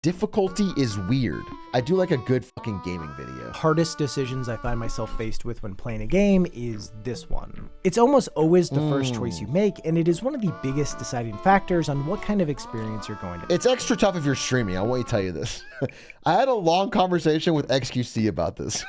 Difficulty is weird. I do like a good fucking gaming video. Hardest decisions I find myself faced with when playing a game is this one. It's almost always the first choice you make, and it is one of the biggest deciding factors on what kind of experience you're going to. It's extra tough if you're streaming, I want to tell you this. I had a long conversation with XQC about this.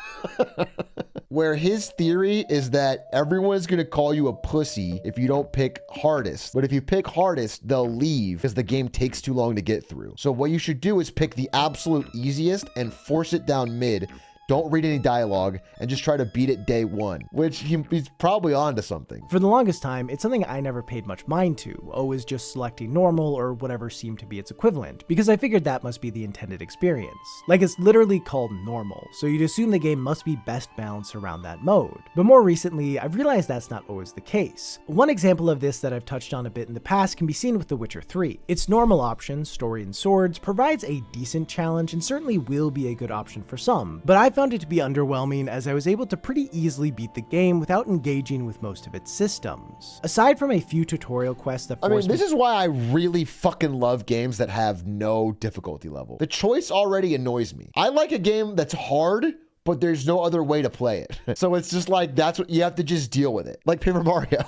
Where his theory is that everyone's going to call you a pussy if you don't pick hardest. But if you pick hardest, they'll leave because the game takes too long to get through. So what you should do is pick the absolute easiest and force it down mid. Don't read any dialogue and just try to beat it day one, which he's probably onto something. For the longest time, it's something I never paid much mind to, always just selecting normal or whatever seemed to be its equivalent, because I figured that must be the intended experience. Like, it's literally called normal, so you'd assume the game must be best balanced around that mode. But more recently, I've realized that's not always the case. One example of this that I've touched on a bit in the past can be seen with The Witcher 3. Its normal option, Story and Swords, provides a decent challenge and certainly will be a good option for some, but I found it to be underwhelming as I was able to pretty easily beat the game without engaging with most of its systems. Aside from a few tutorial quests that forced this is why I really fucking love games that have no difficulty level. The choice already annoys me. I like a game that's hard, but there's no other way to play it. So it's just like, that's what you have to just deal with it. Like Paper Mario.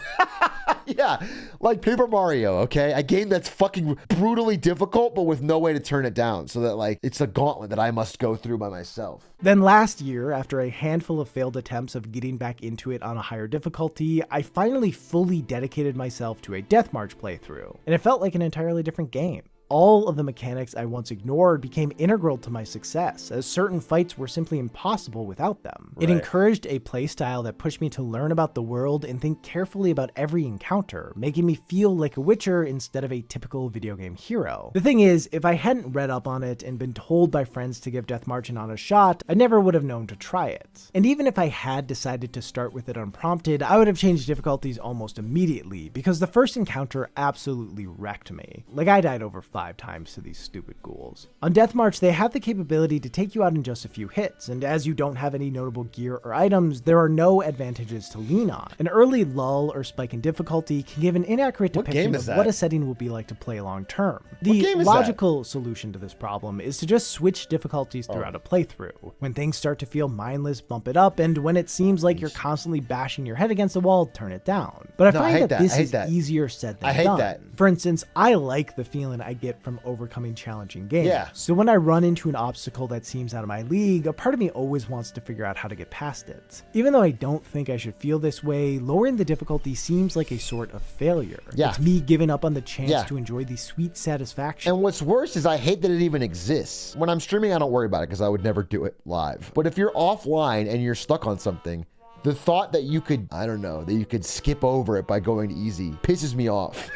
Yeah, like Paper Mario, okay? A game that's fucking brutally difficult, but with no way to turn it down. So that, like, it's a gauntlet that I must go through by myself. Then last year, after a handful of failed attempts of getting back into it on a higher difficulty, I finally fully dedicated myself to a Death March playthrough, and it felt like an entirely different game. All of the mechanics I once ignored became integral to my success, as certain fights were simply impossible without them. It encouraged a playstyle that pushed me to learn about the world and think carefully about every encounter, making me feel like a Witcher instead of a typical video game hero. The thing is, if I hadn't read up on it and been told by friends to give Death March an honest shot, I never would have known to try it. And even if I had decided to start with it unprompted, I would have changed difficulties almost immediately, because the first encounter absolutely wrecked me. Like, I died over 5 times to these stupid ghouls. On Death March, they have the capability to take you out in just a few hits, and as you don't have any notable gear or items, there are no advantages to lean on. An early lull or spike in difficulty can give an inaccurate depiction of what a setting will be like to play long term. The logical solution to this problem is to just switch difficulties throughout a playthrough. When things start to feel mindless, bump it up, and when it seems like you're constantly bashing your head against the wall, turn it down. But I find that this is easier said than done. For instance, I like the feeling I get from overcoming challenging games. So when I run into an obstacle that seems out of my league, a part of me always wants to figure out how to get past it. Even though I don't think I should feel this way, lowering the difficulty seems like a sort of failure. It's me giving up on the chance to enjoy the sweet satisfaction. And what's worse is I hate that it even exists. When I'm streaming, I don't worry about it because I would never do it live. But if you're offline and you're stuck on something, the thought that you could, I don't know, that you could skip over it by going to easy pisses me off.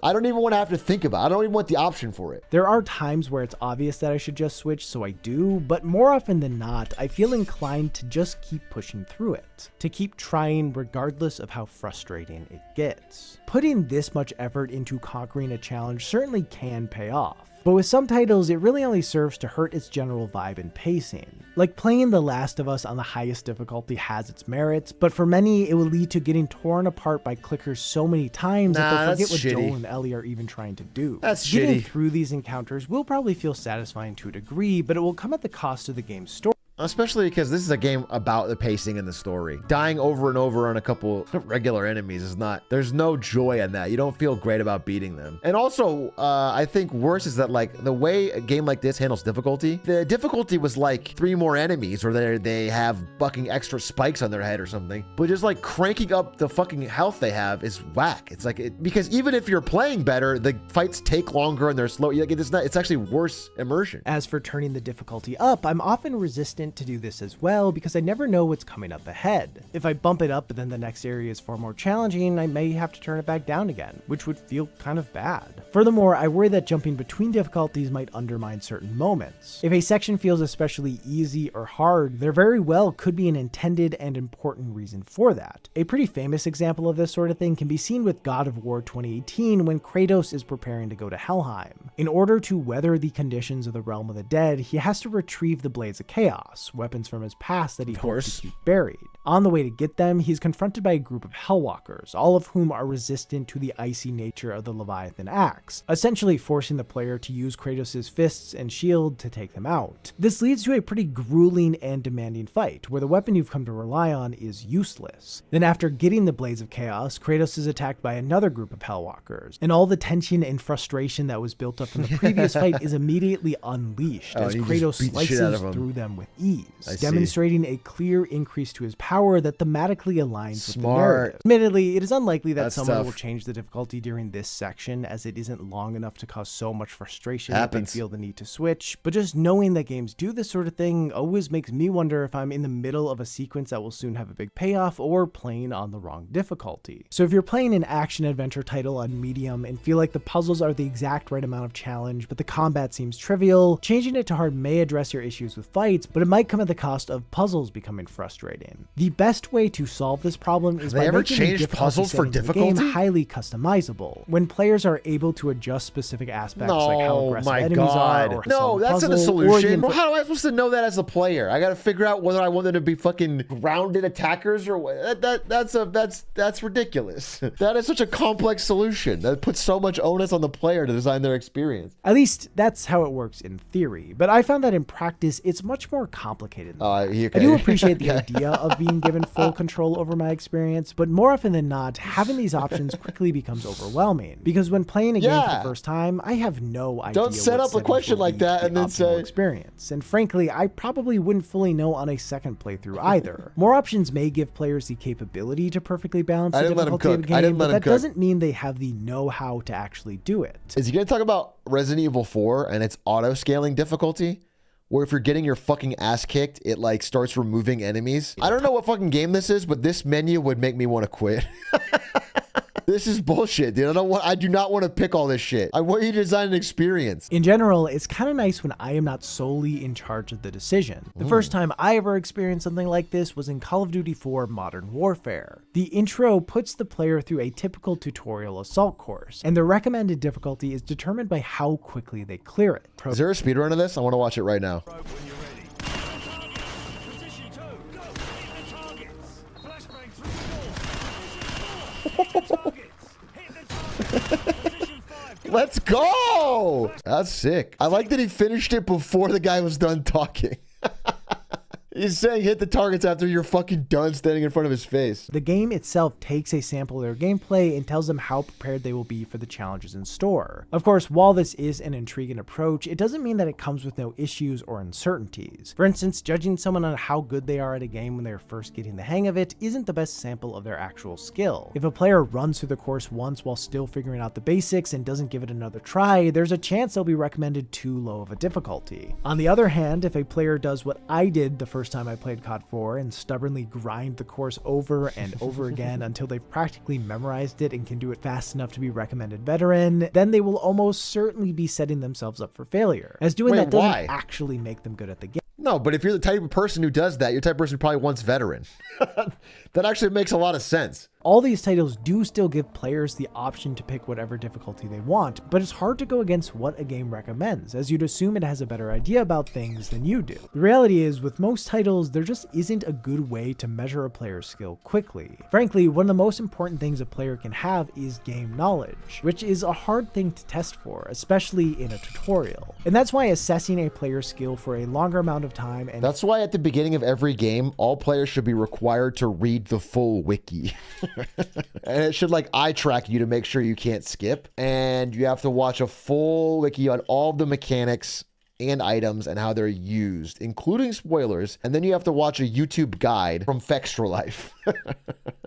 I don't even want to have to think about it. I don't even want the option for it. There are times where it's obvious that I should just switch, so I do, but more often than not, I feel inclined to just keep pushing through it, to keep trying regardless of how frustrating it gets. Putting this much effort into conquering a challenge certainly can pay off. But with some titles, it really only serves to hurt its general vibe and pacing. Like playing The Last of Us on the highest difficulty has its merits, but for many, it will lead to getting torn apart by clickers so many times that they'll forget what Joel and Ellie are even trying to do. Getting through these encounters will probably feel satisfying to a degree, but it will come at the cost of the game's story. Especially because this is a game about the pacing and the story. Dying over and over on a couple regular enemies is not, there's no joy in that. You don't feel great about beating them. And also, I think worse is that, like, the way a game like this handles difficulty, the difficulty was like 3 more enemies, or they have fucking extra spikes on their head or something. But just like cranking up the fucking health they have is whack. It's like, because even if you're playing better, the fights take longer and they're slow. Like, it's actually worse immersion. As for turning the difficulty up, I'm often resistant to do this as well because I never know what's coming up ahead. If I bump it up but then the next area is far more challenging, I may have to turn it back down again, which would feel kind of bad. Furthermore, I worry that jumping between difficulties might undermine certain moments. If a section feels especially easy or hard, there very well could be an intended and important reason for that. A pretty famous example of this sort of thing can be seen with God of War 2018 when Kratos is preparing to go to Helheim. In order to weather the conditions of the Realm of the Dead, he has to retrieve the Blades of Chaos. Chaos, weapons from his past that he hoped course. to keep buried. On the way to get them, he's confronted by a group of Hellwalkers, all of whom are resistant to the icy nature of the Leviathan axe, essentially forcing the player to use Kratos' fists and shield to take them out. This leads to a pretty grueling and demanding fight, where the weapon you've come to rely on is useless. Then after getting the Blades of Chaos, Kratos is attacked by another group of Hellwalkers, and all the tension and frustration that was built up from the previous fight is immediately unleashed as Kratos slices through them with ease, demonstrating a clear increase to his power that thematically aligns with the narrative. Admittedly, it is unlikely that someone will change the difficulty during this section, as it isn't long enough to cause so much frustration that they feel the need to switch, but just knowing that games do this sort of thing always makes me wonder if I'm in the middle of a sequence that will soon have a big payoff or playing on the wrong difficulty. So if you're playing an action-adventure title on medium and feel like the puzzles are the exact right amount of challenge, but the combat seems trivial, changing it to hard may address your issues with fights, but it might come at the cost of puzzles becoming frustrating. The best way to solve this problem is by making the difficulty game highly customizable. When players are able to adjust specific aspects like how aggressive enemies are, or no, that's not a solution. Well, how am I supposed to know that as a player? I gotta figure out whether I want them to be fucking grounded attackers or what. That's ridiculous. That is such a complex solution that puts so much onus on the player to design their experience. At least that's how it works in theory, but I found that in practice it's much more complicated than that. I do appreciate the idea of being given full control over my experience, but more often than not, having these options quickly becomes overwhelming, because when playing a game for the first time, I have no idea. Don't set up a question like that and then say experience. And frankly, I probably wouldn't fully know on a second playthrough either. More options may give players the capability to perfectly balance the difficulty of a game, but that doesn't mean they have the know-how to actually do it. Is he gonna talk about Resident Evil 4 and its auto-scaling difficulty? Where if you're getting your fucking ass kicked, it like starts removing enemies. I don't know what fucking game this is, but this menu would make me want to quit. This is bullshit, dude. I do not want to pick all this shit. I want you to design an experience. In general, it's kind of nice when I am not solely in charge of the decision. The first time I ever experienced something like this was in Call of Duty 4 Modern Warfare. The intro puts the player through a typical tutorial assault course, and the recommended difficulty is determined by how quickly they clear it. Is there a speedrun of this? I want to watch it right now. Let's go! That's sick. I like that he finished it before the guy was done talking. He's saying hit the targets after you're fucking done standing in front of his face. The game itself takes a sample of their gameplay and tells them how prepared they will be for the challenges in store. Of course, while this is an intriguing approach, it doesn't mean that it comes with no issues or uncertainties. For instance, judging someone on how good they are at a game when they're first getting the hang of it isn't the best sample of their actual skill. If a player runs through the course once while still figuring out the basics and doesn't give it another try, there's a chance they'll be recommended too low of a difficulty. On the other hand, if a player does what I did the first time I played COD 4 and stubbornly grind the course over and over again until they've practically memorized it and can do it fast enough to be recommended veteran, then they will almost certainly be setting themselves up for failure, as doing that doesn't actually make them good at the game. No, but if you're the type of person who does that, you're the type of person who probably wants veteran. That actually makes a lot of sense. All these titles do still give players the option to pick whatever difficulty they want, but it's hard to go against what a game recommends, as you'd assume it has a better idea about things than you do. The reality is, with most titles, there just isn't a good way to measure a player's skill quickly. Frankly, one of the most important things a player can have is game knowledge, which is a hard thing to test for, especially in a tutorial. And that's why assessing a player's skill for a longer amount of time and that's why at the beginning of every game, all players should be required to read the full wiki. And it should like eye track you to make sure you can't skip. And you have to watch a full wiki on all of the mechanics and items and how they're used, including spoilers. And then you have to watch a YouTube guide from Fextra Life.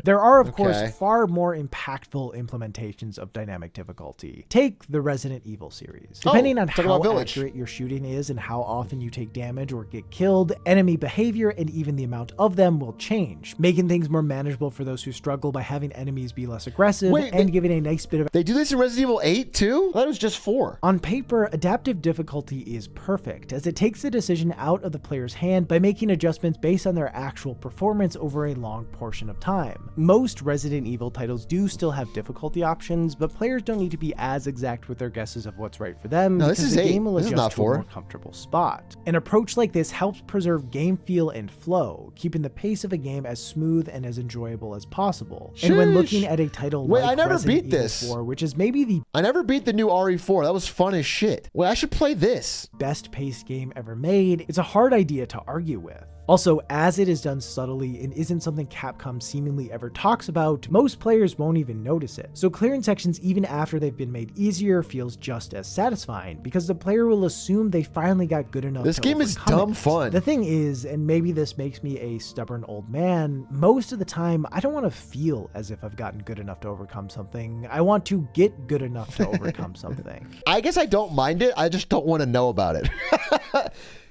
There are, of course, far more impactful implementations of dynamic difficulty. Take the Resident Evil series. Depending on how accurate your shooting is and how often you take damage or get killed, enemy behavior and even the amount of them will change, making things more manageable for those who struggle by having enemies be less aggressive and giving a nice bit of... They do this in Resident Evil 8 too? I thought it was just 4. On paper, adaptive difficulty is perfect, as it takes the decision out of the player's hand by making adjustments based on their actual performance over a long portion of time. Most Resident Evil titles do still have difficulty options, but players don't need to be as exact with their guesses of what's right for them, No, because this is the 8. game will This is adjust not to a 4. more comfortable spot. An approach like this helps preserve game feel and flow, keeping the pace of a game as smooth and as enjoyable as possible. And when looking at a title Wait, like I never Resident beat Evil this. 4, which is maybe the I never beat the new RE4. That was fun as shit. Wait, I should play this. best paced game ever made, it's a hard idea to argue with. Also, as it is done subtly and isn't something Capcom seemingly ever talks about, most players won't even notice it. So clearing sections even after they've been made easier feels just as satisfying, because the player will assume they finally got good enough This to game is overcome dumb it. fun. The thing is, and maybe this makes me a stubborn old man, most of the time I don't want to feel as if I've gotten good enough to overcome something. I want to get good enough to overcome something. I guess I don't mind it. I just don't want to know about it.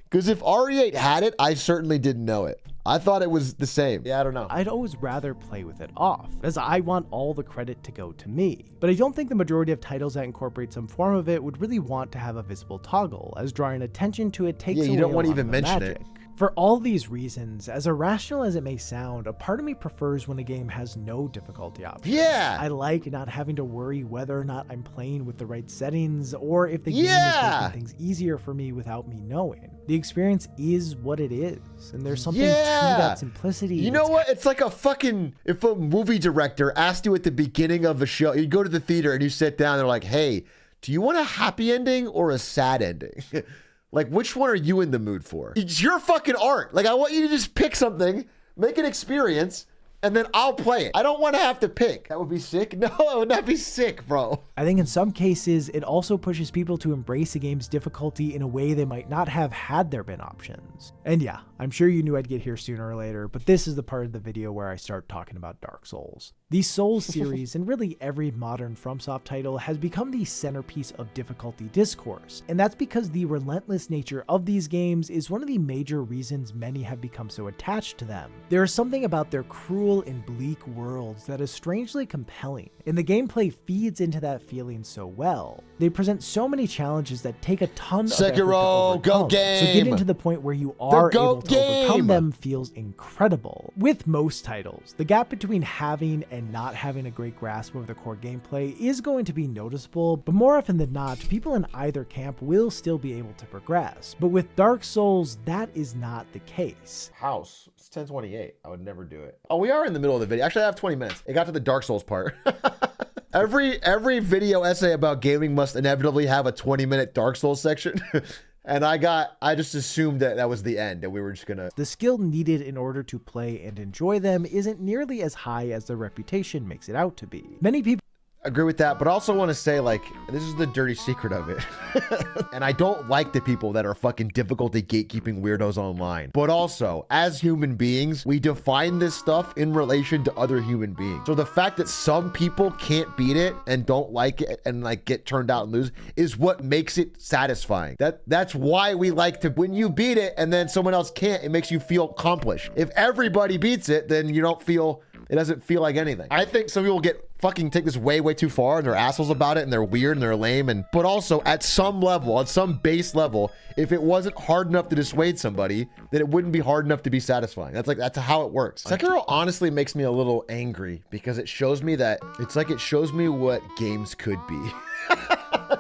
Because if RE8 had it, I certainly didn't know it. I thought it was the same. Yeah, I don't know. I'd always rather play with it off, as I want all the credit to go to me. But I don't think the majority of titles that incorporate some form of it would really want to have a visible toggle, as drawing attention to it takes away you don't want a to lot even of the mention magic. it. For all these reasons, as irrational as it may sound, a part of me prefers when a game has no difficulty options. Yeah. I like not having to worry whether or not I'm playing with the right settings, or if the game is Yeah. making things easier for me without me knowing. The experience is what it is, and there's something Yeah. to that simplicity. You know what? It's like a fucking, if a movie director asked you at the beginning of a show, you go to the theater and you sit down, they're like, hey, do you want a happy ending or a sad ending? Like, which one are you in the mood for? It's your fucking art. Like, I want you to just pick something, make an experience, and then I'll play it. I don't want to have to pick. That would be sick. No, it would not be sick, bro. I think in some cases, it also pushes people to embrace a game's difficulty in a way they might not have had there been options. And yeah, I'm sure you knew I'd get here sooner or later, but this is the part of the video where I start talking about Dark Souls. The Souls series, and really every modern FromSoft title, has become the centerpiece of difficulty discourse, and that's because the relentless nature of these games is one of the major reasons many have become so attached to them. There is something about their cruel and bleak worlds that is strangely compelling, and the gameplay feeds into that feeling so well. They present so many challenges that take a ton of effort to Sekiro, go overcome, game! so getting to the point where you are go able to overcome game! them feels incredible. With most titles, the gap between having and not having a great grasp of the core gameplay is going to be noticeable, but more often than not, people in either camp will still be able to progress. But with Dark Souls, that is not the case. House. It's 10:28. I would never do it. Oh, we are in the middle of the video. Actually, I have 20 minutes. It got to the Dark Souls part. Every video essay about gaming must inevitably have a 20-minute Dark Souls section. And I just assumed that that was the end, and we were just gonna... The skill needed in order to play and enjoy them isn't nearly as high as their reputation makes it out to be. Many people agree with that, but I also want to say, like, this is the dirty secret of it. And I don't like the people that are fucking difficulty gatekeeping weirdos online. But also, as human beings, we define this stuff in relation to other human beings. So the fact that some people can't beat it and don't like it and like get turned out and lose is what makes it satisfying. That's why we like to, when you beat it and then someone else can't, it makes you feel accomplished. If everybody beats it, then you don't feel, it doesn't feel like anything. I think some people fucking take this way too far and they're assholes about it and they're weird and they're lame, but also at some level, at some base level, if it wasn't hard enough to dissuade somebody, then it wouldn't be hard enough to be satisfying. That's how it works. Sekiro honestly makes me a little angry because it shows me that it shows me what games could be.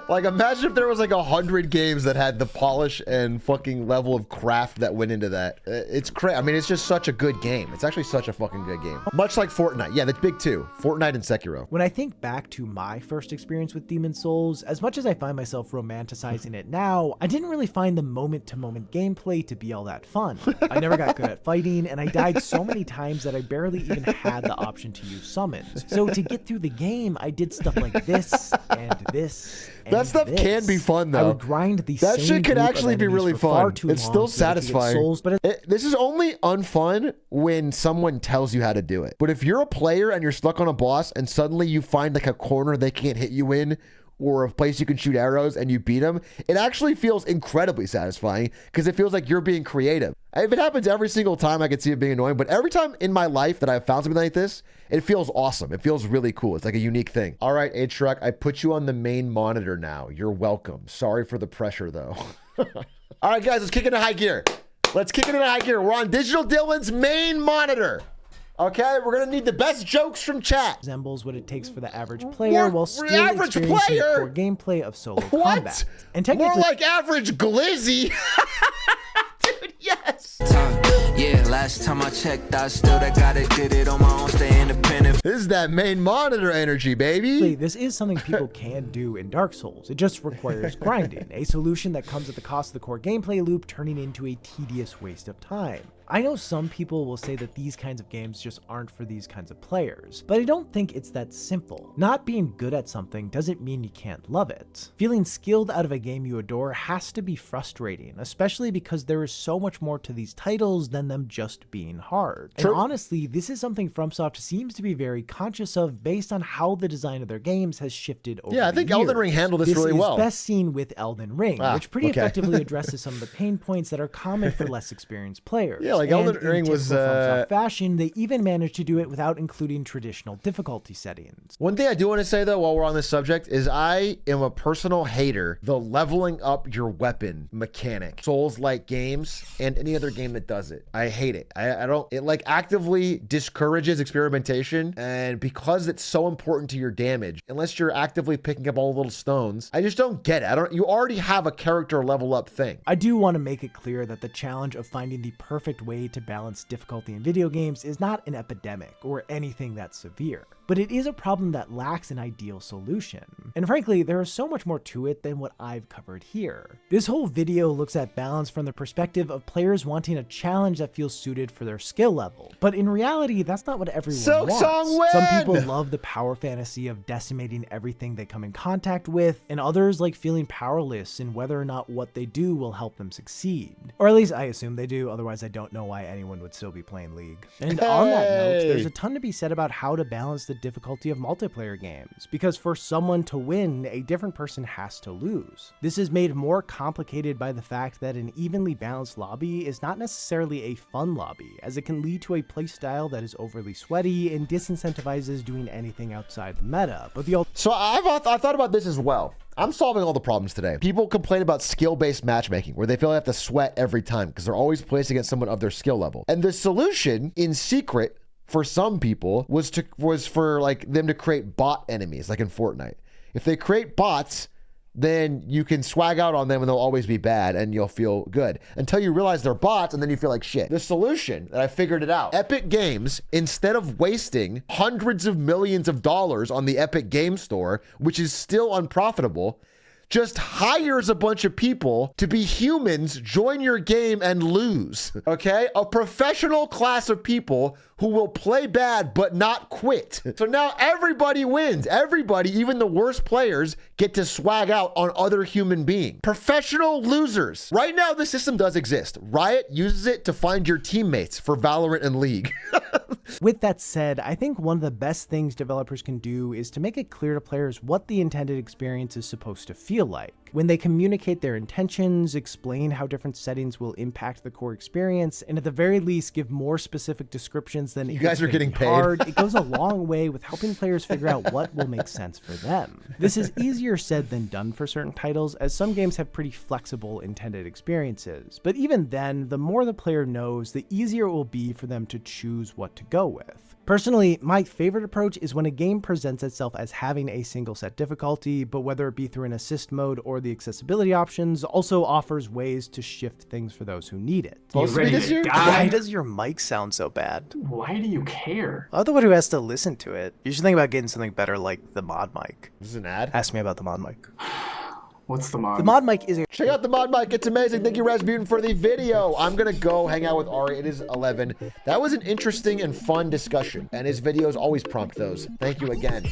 Like, imagine if there was like 100 games that had the polish and fucking level of craft that went into that. It's crazy. I mean, it's just such a good game. It's actually such a fucking good game. Much like Fortnite. Yeah, that's big too. Fortnite and Sekiro. When I think back to my first experience with Demon's Souls, as much as I find myself romanticizing it now, I didn't really find the moment-to-moment gameplay to be all that fun. I never got good at fighting, and I died so many times that I barely even had the option to use summons. So to get through the game, I did stuff like this and this. That stuff can be fun though. I would grind the that same shit could group of actually be enemies really for far fun. too It's long still so that I could get satisfying. souls, but This is only unfun when someone tells you how to do it. But if you're a player and you're stuck on a boss and suddenly you find like a corner they can't hit you in, or a place you can shoot arrows and you beat them, it actually feels incredibly satisfying because it feels like you're being creative. If it happens every single time, I could see it being annoying, but every time in my life that I've found something like this, it feels awesome. It feels really cool. It's like a unique thing. All right, Atrioc, I put you on the main monitor now. You're welcome. Sorry for the pressure though. All right, guys, let's kick into high gear. Let's kick it into high gear. We're on Digital Dylan's main monitor. Okay, we're gonna need the best jokes from chat. Resembles what it takes for the average player while still experiencing the core gameplay of solo combat. And technically, more like average glizzy. Dude, yes. Yeah, last time I checked, I still got it, did it on my own, stay independent. This is that main monitor energy, baby. This is something people can do in Dark Souls. It just requires grinding, a solution that comes at the cost of the core gameplay loop, turning into a tedious waste of time. I know some people will say that these kinds of games just aren't for these kinds of players, but I don't think it's that simple. Not being good at something doesn't mean you can't love it. Feeling skilled out of a game you adore has to be frustrating, especially because there is so much more to these titles than them just being hard. True. And honestly, this is something FromSoft seems to be very conscious of based on how the design of their games has shifted over the years. Yeah, I think Elden Ring handled this really well. This is best seen with Elden Ring, which pretty effectively addresses some of the pain points that are common for less experienced players. Yeah, like Elden Ring was fashion. They even managed to do it without including traditional difficulty settings. One thing I do want to say though, while we're on this subject, is I am a personal hater the leveling up your weapon mechanic. Souls-like games and any other game that does it, I hate it. I don't. It like actively discourages experimentation, and because it's so important to your damage, unless you're actively picking up all the little stones, I just don't get it. I don't. You already have a character level up thing. I do want to make it clear that the challenge of finding the perfect way to balance difficulty in video games is not an epidemic or anything that's severe, but it is a problem that lacks an ideal solution. And frankly, there is so much more to it than what I've covered here. This whole video looks at balance from the perspective of players wanting a challenge that feels suited for their skill level. But in reality, that's not what everyone wants. Some people love the power fantasy of decimating everything they come in contact with, and others like feeling powerless in whether or not what they do will help them succeed. Or at least I assume they do, otherwise I don't know why anyone would still be playing League. And on that note, there's a ton to be said about how to balance the difficulty of multiplayer games, because for someone to win, a different person has to lose. This is made more complicated by the fact that an evenly balanced lobby is not necessarily a fun lobby, as it can lead to a playstyle that is overly sweaty and disincentivizes doing anything outside the meta. But so I thought about this as well. I'm solving all the problems today. People complain about skill-based matchmaking, where they feel they have to sweat every time because they're always placed against someone of their skill level. And the solution, in secret, for some people, was for like them to create bot enemies, like in Fortnite. If they create bots, then you can swag out on them and they'll always be bad and you'll feel good until you realize they're bots and then you feel like shit. The solution that I figured it out. Epic Games, instead of wasting hundreds of millions of dollars on the Epic Game Store, which is still unprofitable, just hires a bunch of people to be humans, join your game, and lose. Okay? A professional class of people who will play bad but not quit. So now everybody wins. Everybody, even the worst players, get to swag out on other human beings. Professional losers. Right now, the system does exist. Riot uses it to find your teammates for Valorant and League. With that said, I think one of the best things developers can do is to make it clear to players what the intended experience is supposed to feel like. When they communicate their intentions, explain how different settings will impact the core experience, and at the very least give more specific descriptions than you guys are getting paid. It goes a long way with helping players figure out what will make sense for them. This is easier said than done for certain titles, as some games have pretty flexible intended experiences. But even then, the more the player knows, the easier it will be for them to choose what to go with. Personally, my favorite approach is when a game presents itself as having a single set difficulty, but whether it be through an assist mode or the accessibility options, also offers ways to shift things for those who need it. Why does your mic sound so bad? Why do you care? I'm the one who has to listen to it. You should think about getting something better like the mod mic. This is an ad? Ask me about the mod mic. What's the mod? The mod mic is Check out the mod mic. It's amazing. Thank you, Rasputin, for the video. I'm going to go hang out with Ari. It is 11. That was an interesting and fun discussion, and his videos always prompt those. Thank you again.